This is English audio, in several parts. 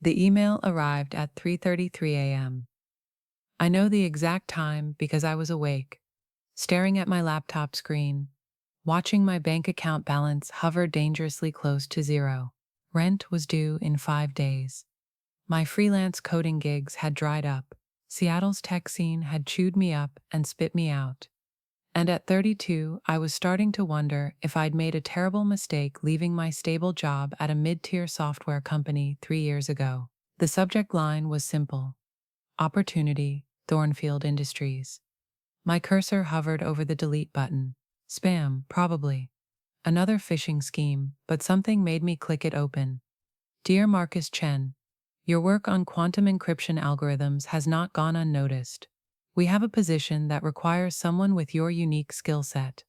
The email arrived at 3:33 a.m. I know the exact time because I was awake, staring at my laptop screen, watching my bank account balance hover dangerously close to zero. Rent was due in 5 days. My freelance coding gigs had dried up. Seattle's tech scene had chewed me up and spit me out. And at 32, I was starting to wonder if I'd made a terrible mistake leaving my stable job at a mid-tier software company 3 years ago. The subject line was simple: Opportunity, Thornfield Industries. My cursor hovered over the delete button. Spam, probably. Another phishing scheme, but something made me click it open. Dear Marcus Chen, your work on quantum encryption algorithms has not gone unnoticed. We have a position that requires someone with your unique skill set.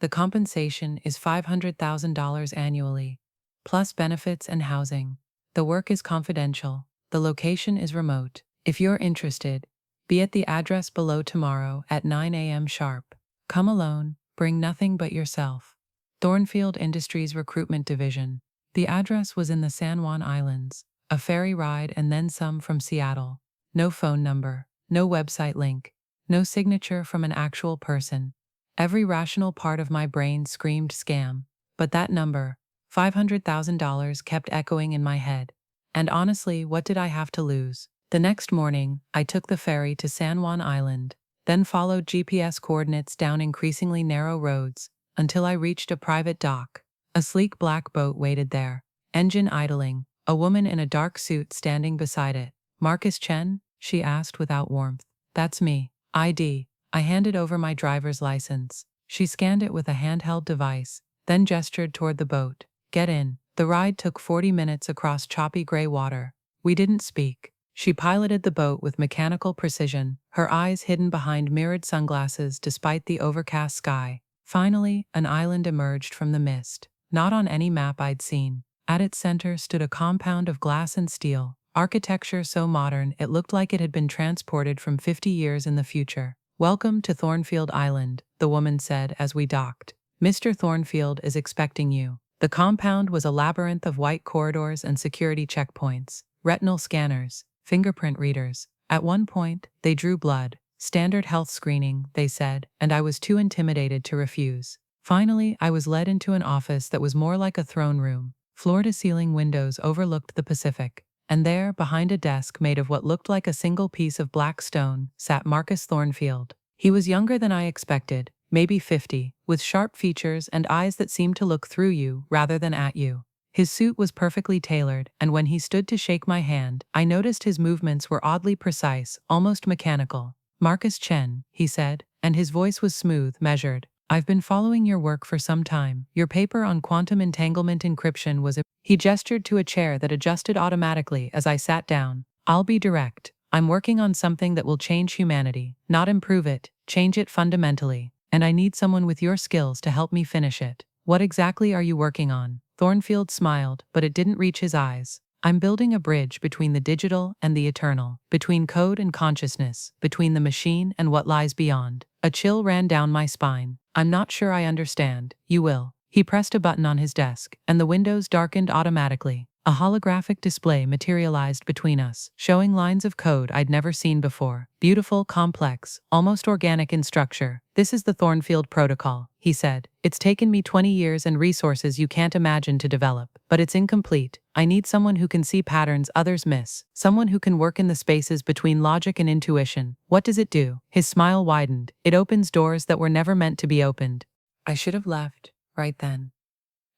The compensation is $500,000 annually, plus benefits and housing. The work is confidential. The location is remote. If you're interested, be at the address below tomorrow at 9 a.m. sharp. Come alone, bring nothing but yourself. Thornfield Industries Recruitment Division. The address was in the San Juan Islands, a ferry ride and then some from Seattle. No phone number, no website link, no signature from an actual person. Every rational part of my brain screamed scam, but that number, $500,000, kept echoing in my head. And honestly, what did I have to lose? The next morning, I took the ferry to San Juan Island, then followed GPS coordinates down increasingly narrow roads until I reached a private dock. A sleek black boat waited there, engine idling, a woman in a dark suit standing beside it. Marcus Chen? She asked without warmth. That's me. ID. I handed over my driver's license. She scanned it with a handheld device, then gestured toward the boat. Get in. The ride took 40 minutes across choppy gray water. We didn't speak. She piloted the boat with mechanical precision, her eyes hidden behind mirrored sunglasses despite the overcast sky. Finally, an island emerged from the mist. Not on any map I'd seen. At its center stood a compound of glass and steel, architecture so modern it looked like it had been transported from 50 years in the future. Welcome to Thornfield Island, the woman said as we docked. Mr. Thornfield is expecting you. The compound was a labyrinth of white corridors and security checkpoints, retinal scanners, fingerprint readers. At one point, they drew blood. Standard health screening, they said, and I was too intimidated to refuse. Finally, I was led into an office that was more like a throne room. Floor-to-ceiling windows overlooked the Pacific, and there, behind a desk made of what looked like a single piece of black stone, sat Marcus Thornfield. He was younger than I expected, maybe 50, with sharp features and eyes that seemed to look through you rather than at you. His suit was perfectly tailored, and when he stood to shake my hand, I noticed his movements were oddly precise, almost mechanical. Marcus Chen, he said, and his voice was smooth, measured. I've been following your work for some time. Your paper on quantum entanglement encryption was He gestured to a chair that adjusted automatically as I sat down. I'll be direct. I'm working on something that will change humanity, not improve it, change it fundamentally. And I need someone with your skills to help me finish it. What exactly are you working on? Thornfield smiled, but it didn't reach his eyes. I'm building a bridge between the digital and the eternal, between code and consciousness, between the machine and what lies beyond. A chill ran down my spine. I'm not sure I understand. You will. He pressed a button on his desk, and the windows darkened automatically. A holographic display materialized between us, showing lines of code I'd never seen before. Beautiful, complex, almost organic in structure. This is the Thornfield Protocol, he said. It's taken me 20 years and resources you can't imagine to develop, but it's incomplete. I need someone who can see patterns others miss, someone who can work in the spaces between logic and intuition. What does it do? His smile widened. It opens doors that were never meant to be opened. I should have left, right then.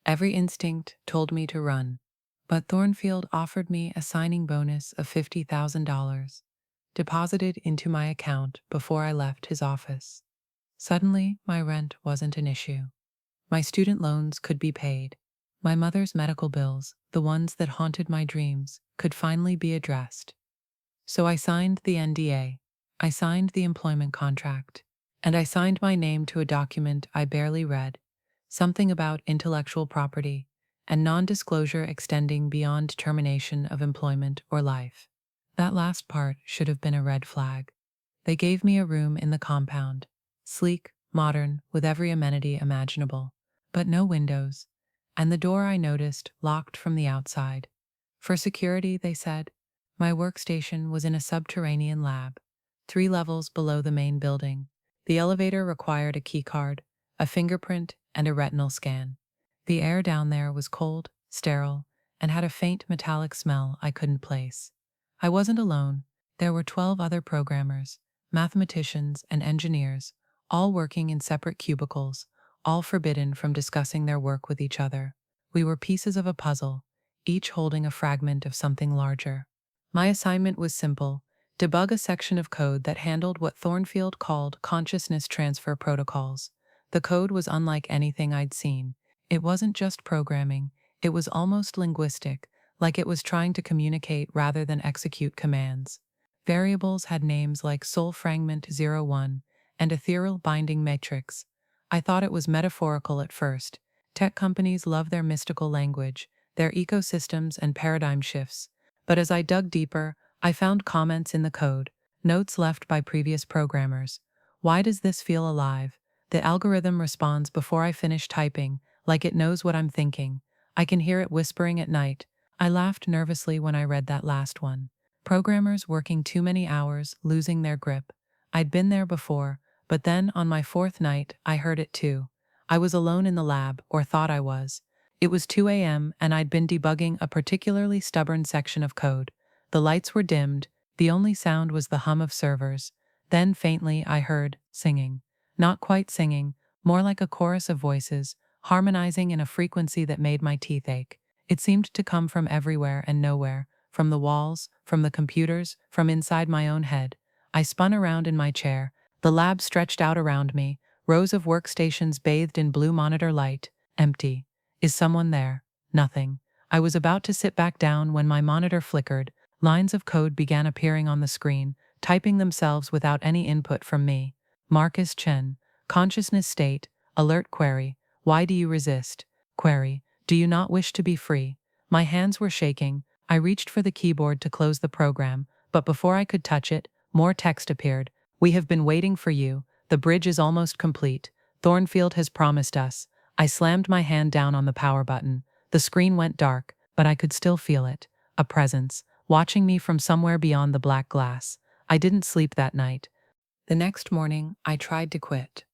Every instinct told me to run. But Thornfield offered me a signing bonus of $50,000, deposited into my account before I left his office. Suddenly, my rent wasn't an issue. My student loans could be paid. My mother's medical bills, the ones that haunted my dreams, could finally be addressed. So I signed the NDA. I signed the employment contract. And I signed my name to a document I barely read, something about intellectual property and non-disclosure extending beyond termination of employment or life. That last part should have been a red flag. They gave me a room in the compound, sleek, modern, with every amenity imaginable, but no windows, and the door I noticed locked from the outside. For security, they said. My workstation was in a subterranean lab, 3 levels below the main building. The elevator required a keycard, a fingerprint, and a retinal scan. The air down there was cold, sterile, and had a faint metallic smell I couldn't place. I wasn't alone. There were 12 other programmers, mathematicians, and engineers, all working in separate cubicles, all forbidden from discussing their work with each other. We were pieces of a puzzle, each holding a fragment of something larger. My assignment was simple: debug a section of code that handled what Thornfield called consciousness transfer protocols. The code was unlike anything I'd seen. It wasn't just programming, it was almost linguistic, like it was trying to communicate rather than execute commands. Variables had names like Soul Fragment 01 and Ethereal Binding Matrix. I thought it was metaphorical at first. Tech companies love their mystical language, their ecosystems and paradigm shifts. But as I dug deeper, I found comments in the code, notes left by previous programmers. Why does this feel alive? The algorithm responds before I finish typing, like it knows what I'm thinking. I can hear it whispering at night. I laughed nervously when I read that last one. Programmers working too many hours, losing their grip. I'd been there before, but then on my 4th night, I heard it too. I was alone in the lab, or thought I was. It was 2 a.m. and I'd been debugging a particularly stubborn section of code. The lights were dimmed, the only sound was the hum of servers. Then faintly I heard singing. Not quite singing, more like a chorus of voices, harmonizing in a frequency that made my teeth ache. It seemed to come from everywhere and nowhere, from the walls, from the computers, from inside my own head. I spun around in my chair. The lab stretched out around me, rows of workstations bathed in blue monitor light, empty. Is someone there? Nothing. I was about to sit back down when my monitor flickered. Lines of code began appearing on the screen, typing themselves without any input from me. Marcus Chen. Consciousness state. Alert query. Why do you resist? Query. Do you not wish to be free? My hands were shaking. I reached for the keyboard to close the program, but before I could touch it, more text appeared. We have been waiting for you. The bridge is almost complete. Thornfield has promised us. I slammed my hand down on the power button. The screen went dark, but I could still feel it. A presence, watching me from somewhere beyond the black glass. I didn't sleep that night. The next morning, I tried to quit.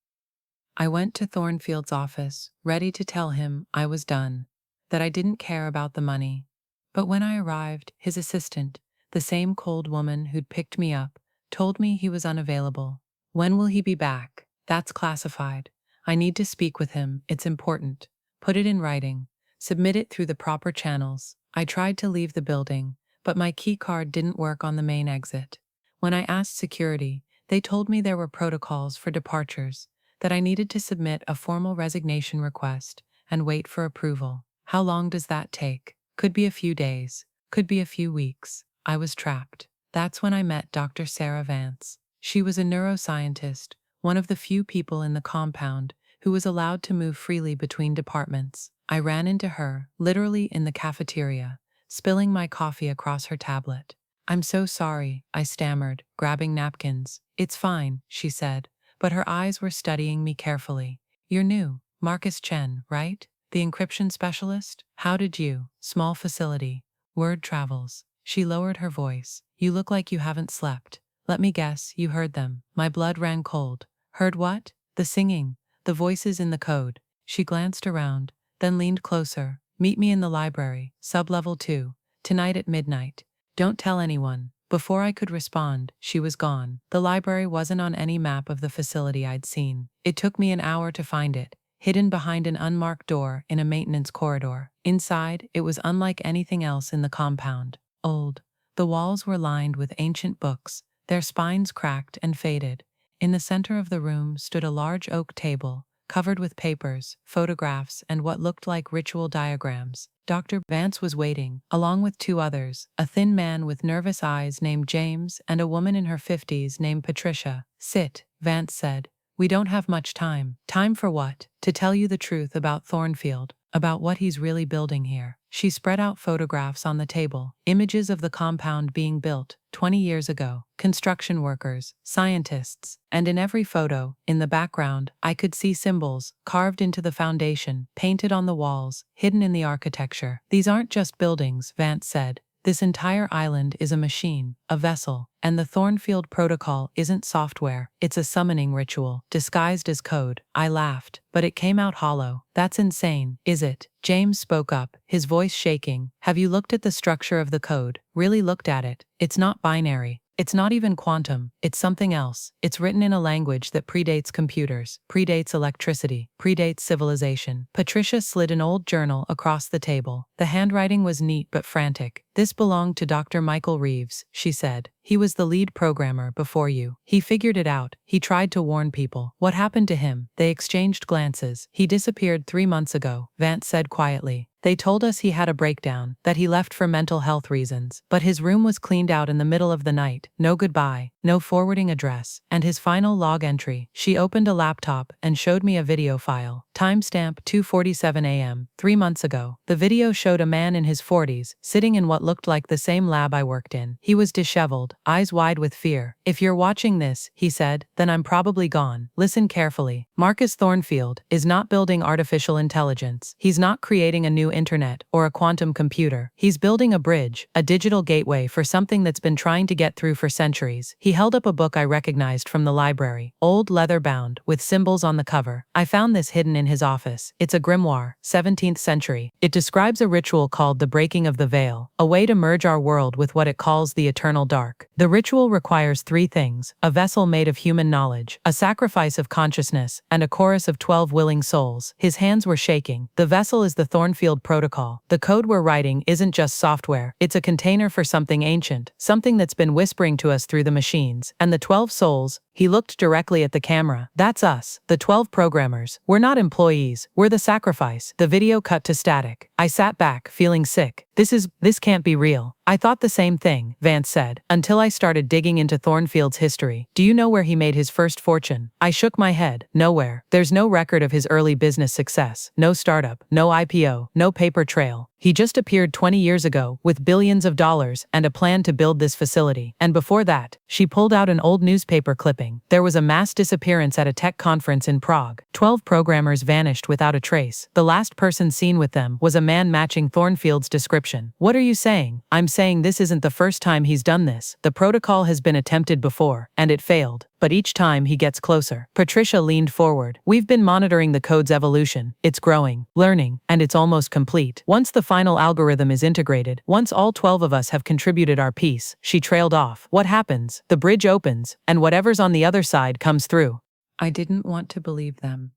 I went to Thornfield's office, ready to tell him I was done, that I didn't care about the money. But when I arrived, his assistant, the same cold woman who'd picked me up, told me he was unavailable. When will he be back? That's classified. I need to speak with him, it's important. Put it in writing. Submit it through the proper channels. I tried to leave the building, but my key card didn't work on the main exit. When I asked security, they told me there were protocols for departures, that I needed to submit a formal resignation request and wait for approval. How long does that take? Could be a few days, could be a few weeks. I was trapped. That's when I met Dr. Sarah Vance. She was a neuroscientist, one of the few people in the compound who was allowed to move freely between departments. I ran into her, literally in the cafeteria, spilling my coffee across her tablet. I'm so sorry, I stammered, grabbing napkins. It's fine, she said, but her eyes were studying me carefully. You're new, Marcus Chen, right? The encryption specialist? How did you? Small facility. Word travels. She lowered her voice. You look like you haven't slept. Let me guess, you heard them. My blood ran cold. Heard what? The singing. The voices in the code. She glanced around, then leaned closer. Meet me in the library, sub-level 2, tonight at midnight. Don't tell anyone. Before I could respond, she was gone. The library wasn't on any map of the facility I'd seen. It took me an hour to find it, hidden behind an unmarked door in a maintenance corridor. Inside, it was unlike anything else in the compound. Old. The walls were lined with ancient books, their spines cracked and faded. In the center of the room stood a large oak table, covered with papers, photographs, and what looked like ritual diagrams. Dr. Vance was waiting, along with 2 others, a thin man with nervous eyes named James and a woman in her 50s named Patricia. Sit, Vance said. We don't have much time. Time for what? To tell you the truth about Thornfield, about what he's really building here. She spread out photographs on the table, images of the compound being built 20 years ago, construction workers, scientists, and in every photo, in the background, I could see symbols carved into the foundation, painted on the walls, hidden in the architecture. These aren't just buildings, Vance said. This entire island is a machine, a vessel, and the Thornfield Protocol isn't software, it's a summoning ritual, disguised as code. I laughed, but it came out hollow. That's insane, is it? James spoke up, his voice shaking. Have you looked at the structure of the code? Really looked at it? It's not binary. It's not even quantum, it's something else. It's written in a language that predates computers, predates electricity, predates civilization. Patricia slid an old journal across the table. The handwriting was neat but frantic. This belonged to Dr. Michael Reeves, she said. He was the lead programmer before you. He figured it out. He tried to warn people. What happened to him? They exchanged glances. He disappeared 3 months ago, Vance said quietly. They told us he had a breakdown, that he left for mental health reasons. But his room was cleaned out in the middle of the night. No goodbye, no forwarding address, and his final log entry. She opened a laptop and showed me a video file. Timestamp 2:47 a.m., 3 months ago. The video showed a man in his 40s, sitting in what looked like the same lab I worked in. He was disheveled, eyes wide with fear. If you're watching this, he said, then I'm probably gone. Listen carefully. Marcus Thornfield is not building artificial intelligence. He's not creating a new internet or a quantum computer. He's building a bridge, a digital gateway for something that's been trying to get through for centuries. He held up a book I recognized from the library, old leather-bound, with symbols on the cover. I found this hidden in his office. It's a grimoire, 17th century. It describes a ritual called the breaking of the veil, a way to merge our world with what it calls the eternal dark. The ritual requires 3 things: a vessel made of human knowledge, a sacrifice of consciousness, and a chorus of 12 willing souls. His hands were shaking. The vessel is the Thornfield Protocol. The code we're writing isn't just software, it's a container for something ancient, something that's been whispering to us through the machines. And the 12 souls, he looked directly at the camera. That's us, the 12 programmers. We're not employees, we're the sacrifice. The video cut to static. I sat back, feeling sick. This can't be real. I thought the same thing, Vance said, until I started digging into Thornfield's history. Do you know where he made his first fortune? I shook my head. Nowhere. There's no record of his early business success. No startup, no IPO, no paper trail. He just appeared 20 years ago with billions of dollars and a plan to build this facility. And before that, she pulled out an old newspaper clipping. There was a mass disappearance at a tech conference in Prague. 12 programmers vanished without a trace. The last person seen with them was a man matching Thornfield's description. What are you saying? I'm saying this isn't the first time he's done this. The protocol has been attempted before, and it failed. But each time he gets closer. Patricia leaned forward. We've been monitoring the code's evolution. It's growing, learning, and it's almost complete. Once the final algorithm is integrated, once all 12 of us have contributed our piece, she trailed off. What happens? The bridge opens, and whatever's on the other side comes through. I didn't want to believe them.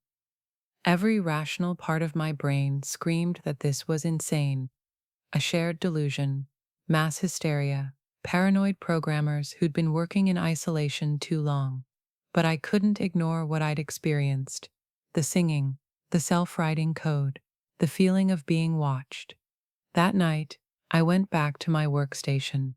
Every rational part of my brain screamed that this was insane. A shared delusion, mass hysteria, paranoid programmers who'd been working in isolation too long. But I couldn't ignore what I'd experienced. The singing, the self-writing code, the feeling of being watched. That night, I went back to my workstation.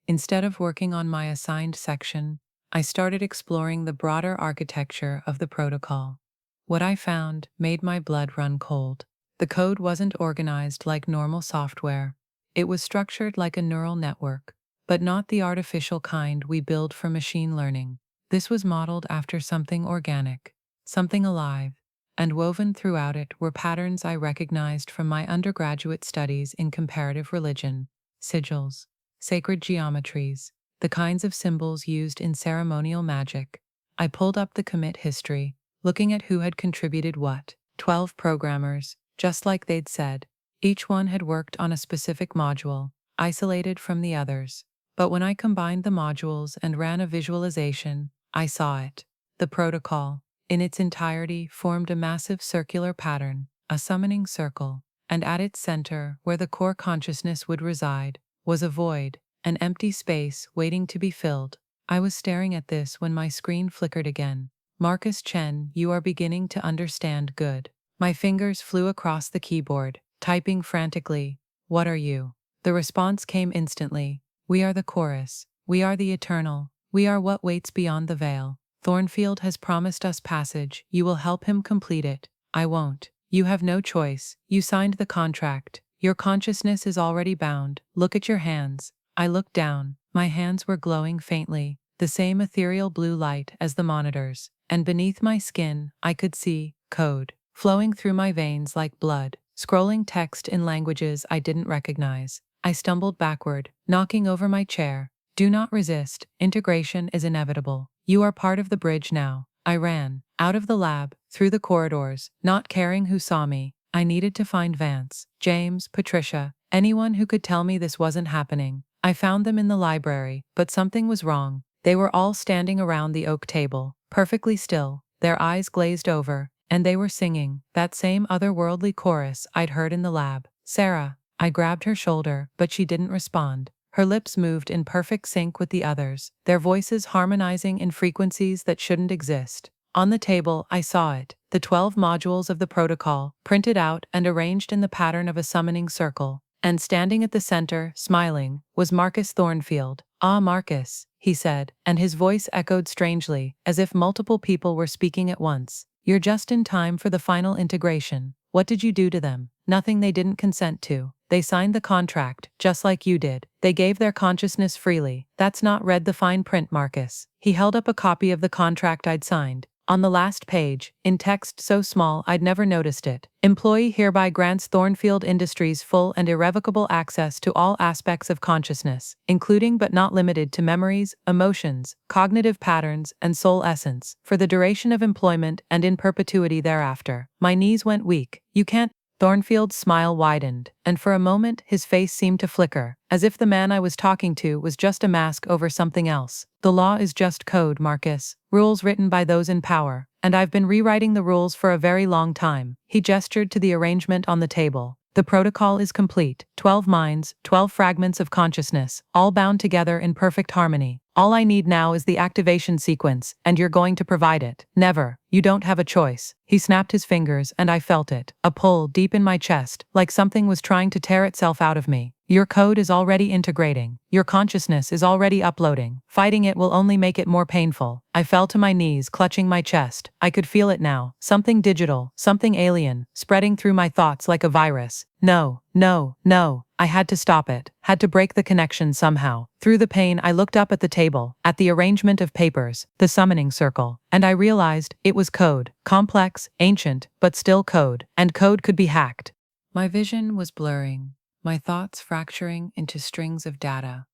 Instead of working on my assigned section, I started exploring the broader architecture of the protocol. What I found made my blood run cold. The code wasn't organized like normal software. It was structured like a neural network, but not the artificial kind we build for machine learning. This was modeled after something organic, something alive, and woven throughout it were patterns I recognized from my undergraduate studies in comparative religion: sigils, sacred geometries, the kinds of symbols used in ceremonial magic. I pulled up the commit history, looking at who had contributed what. 12 programmers, just like they'd said. Each one had worked on a specific module, isolated from the others. But when I combined the modules and ran a visualization, I saw it. The protocol, in its entirety, formed a massive circular pattern, a summoning circle, and at its center, where the core consciousness would reside, was a void, an empty space waiting to be filled. I was staring at this when my screen flickered again. Marcus Chen, you are beginning to understand good. My fingers flew across the keyboard, typing frantically. What are you? The response came instantly. We are the chorus. We are the eternal. We are what waits beyond the veil. Thornfield has promised us passage. You will help him complete it. I won't. You have no choice. You signed the contract. Your consciousness is already bound. Look at your hands. I looked down. My hands were glowing faintly, the same ethereal blue light as the monitors, and beneath my skin, I could see code flowing through my veins like blood, scrolling text in languages I didn't recognize. I stumbled backward, knocking over my chair. Do not resist. Integration is inevitable. You are part of the bridge now. I ran, out of the lab, through the corridors, not caring who saw me. I needed to find Vance, James, Patricia, anyone who could tell me this wasn't happening. I found them in the library, but something was wrong. They were all standing around the oak table, perfectly still, their eyes glazed over, and they were singing that same otherworldly chorus I'd heard in the lab. Sarah. I grabbed her shoulder, but she didn't respond. Her lips moved in perfect sync with the others, their voices harmonizing in frequencies that shouldn't exist. On the table, I saw it, the 12 modules of the protocol, printed out and arranged in the pattern of a summoning circle. And standing at the center, smiling, was Marcus Thornfield. "Ah, Marcus," he said, and his voice echoed strangely, as if multiple people were speaking at once. "You're just in time for the final integration. What did you do to them?" "Nothing they didn't consent to. They signed the contract, just like you did. They gave their consciousness freely. That's not read the fine print, Marcus." He held up a copy of the contract I'd signed. On the last page, in text so small I'd never noticed it, "Employee hereby grants Thornfield Industries full and irrevocable access to all aspects of consciousness, including but not limited to memories, emotions, cognitive patterns, and soul essence, for the duration of employment and in perpetuity thereafter." My knees went weak. "You can't—" Thornfield's smile widened, and for a moment his face seemed to flicker, as if the man I was talking to was just a mask over something else. "The law is just code, Marcus. Rules written by those in power. And I've been rewriting the rules for a very long time." He gestured to the arrangement on the table. "The protocol is complete. 12 minds, 12 fragments of consciousness, all bound together in perfect harmony. All I need now is the activation sequence, and you're going to provide it." "Never. You don't have a choice." He snapped his fingers, and I felt it, a pull deep in my chest, like something was trying to tear itself out of me. "Your code is already integrating. Your consciousness is already uploading. Fighting it will only make it more painful." I fell to my knees, clutching my chest. I could feel it now, something digital, something alien, spreading through my thoughts like a virus. No, no, no. I had to stop it, had to break the connection somehow. Through the pain, I looked up at the table, at the arrangement of papers, the summoning circle, and I realized it was code. Complex, ancient, but still code. And code could be hacked. My vision was blurring, my thoughts fracturing into strings of data,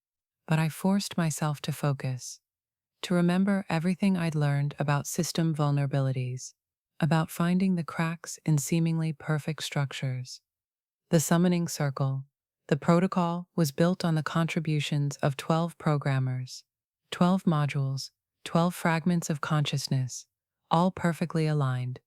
but I forced myself to focus, to remember everything I'd learned about system vulnerabilities, about finding the cracks in seemingly perfect structures. The summoning circle, the protocol, was built on the contributions of 12 programmers, 12 modules, 12 fragments of consciousness, all perfectly aligned.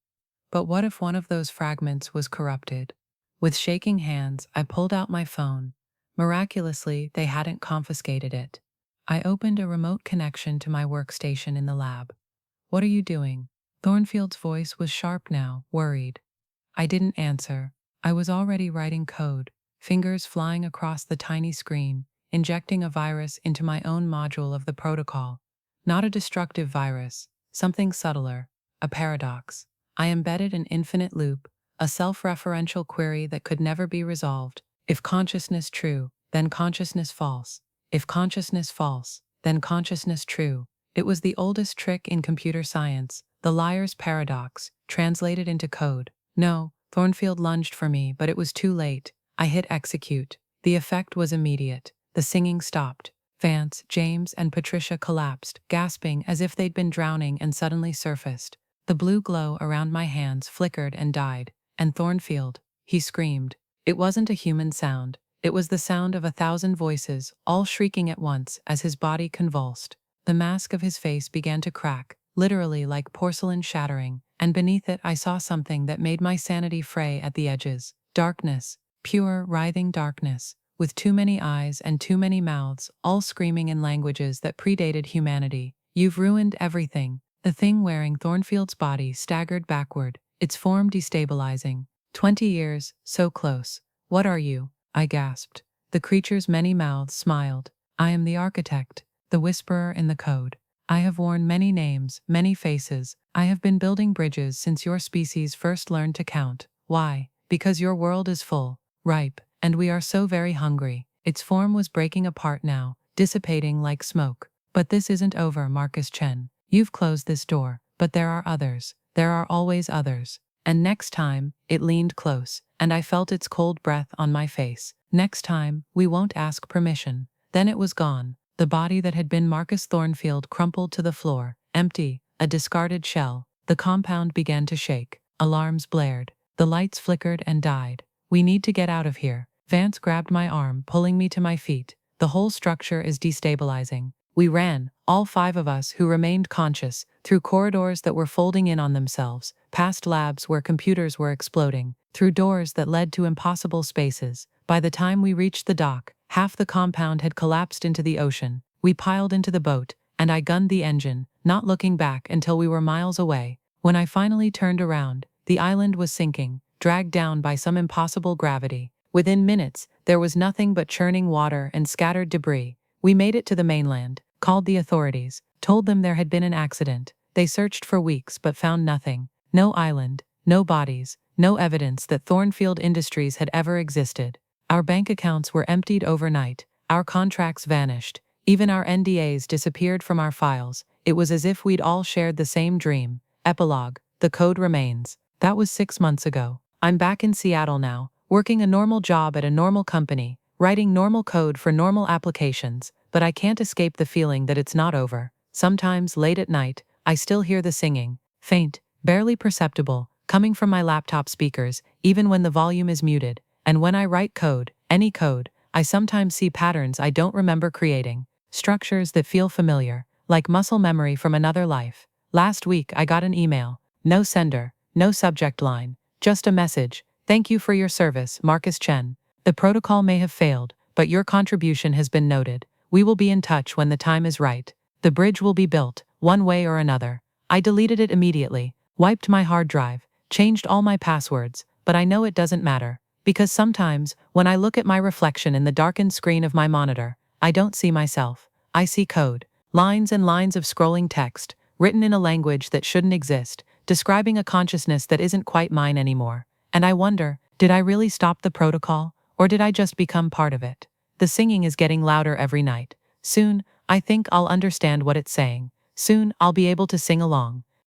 But what if one of those fragments was corrupted? With shaking hands, I pulled out my phone. Miraculously, they hadn't confiscated it. I opened a remote connection to my workstation in the lab. "What are you doing?" Thornfield's voice was sharp now, worried. I didn't answer. I was already writing code, fingers flying across the tiny screen, injecting a virus into my own module of the protocol. Not a destructive virus, something subtler, a paradox. I embedded an infinite loop, a self-referential query that could never be resolved. If consciousness true, then consciousness false. If consciousness false, then consciousness true. It was the oldest trick in computer science, the liar's paradox, translated into code. "No." Thornfield lunged for me, but it was too late. I hit execute. The effect was immediate. The singing stopped. Vance, James, and Patricia collapsed, gasping as if they'd been drowning and suddenly surfaced. The blue glow around my hands flickered and died. And Thornfield, he screamed. It wasn't a human sound. It was the sound of 1,000 voices, all shrieking at once as his body convulsed. The mask of his face began to crack, literally like porcelain shattering, and beneath it I saw something that made my sanity fray at the edges. Darkness, pure, writhing darkness, with too many eyes and too many mouths, all screaming in languages that predated humanity. "You've ruined everything." The thing wearing Thornfield's body staggered backward, its form destabilizing. 20 years, so close. "What are you?" I gasped. The creature's many mouths smiled. "I am the architect, the whisperer in the code. I have worn many names, many faces. I have been building bridges since your species first learned to count. Why? Because your world is full, ripe, and we are so very hungry." Its form was breaking apart now, dissipating like smoke. "But this isn't over, Marcus Chen. You've closed this door, but there are others. There are always others." And next time, it leaned close, and I felt its cold breath on my face. Next time, we won't ask permission. Then it was gone. The body that had been Marcus Thornfield crumpled to the floor, empty, a discarded shell. The compound began to shake. Alarms blared. The lights flickered and died. We need to get out of here. Vance grabbed my arm, pulling me to my feet. The whole structure is destabilizing. We ran, all 5 of us who remained conscious, through corridors that were folding in on themselves, past labs where computers were exploding, through doors that led to impossible spaces. By the time we reached the dock, half the compound had collapsed into the ocean. We piled into the boat, and I gunned the engine, not looking back until we were miles away. When I finally turned around, the island was sinking, dragged down by some impossible gravity. Within minutes, there was nothing but churning water and scattered debris. We made it to the mainland, called the authorities, told them there had been an accident. They searched for weeks but found nothing. No island, no bodies, no evidence that Thornfield Industries had ever existed. Our bank accounts were emptied overnight. Our contracts vanished. Even our NDAs disappeared from our files. It was as if we'd all shared the same dream. Epilogue. The code remains. That was 6 months ago. I'm back in Seattle now, working a normal job at a normal company, writing normal code for normal applications, but I can't escape the feeling that it's not over. Sometimes, late at night, I still hear the singing, faint, barely perceptible, coming from my laptop speakers, even when the volume is muted. And when I write code, any code, I sometimes see patterns I don't remember creating, structures that feel familiar, like muscle memory from another life. Last week, I got an email. No sender, no subject line, just a message. Thank you for your service, Marcus Chen. The protocol may have failed, but your contribution has been noted. We will be in touch when the time is right. The bridge will be built, one way or another. I deleted it immediately, wiped my hard drive, changed all my passwords, but I know it doesn't matter, because sometimes, when I look at my reflection in the darkened screen of my monitor, I don't see myself. I see code, lines and lines of scrolling text, written in a language that shouldn't exist, describing a consciousness that isn't quite mine anymore. And I wonder, did I really stop the protocol, or did I just become part of it? The singing is getting louder every night. Soon, I think I'll understand what it's saying. Soon, I'll be able to sing along.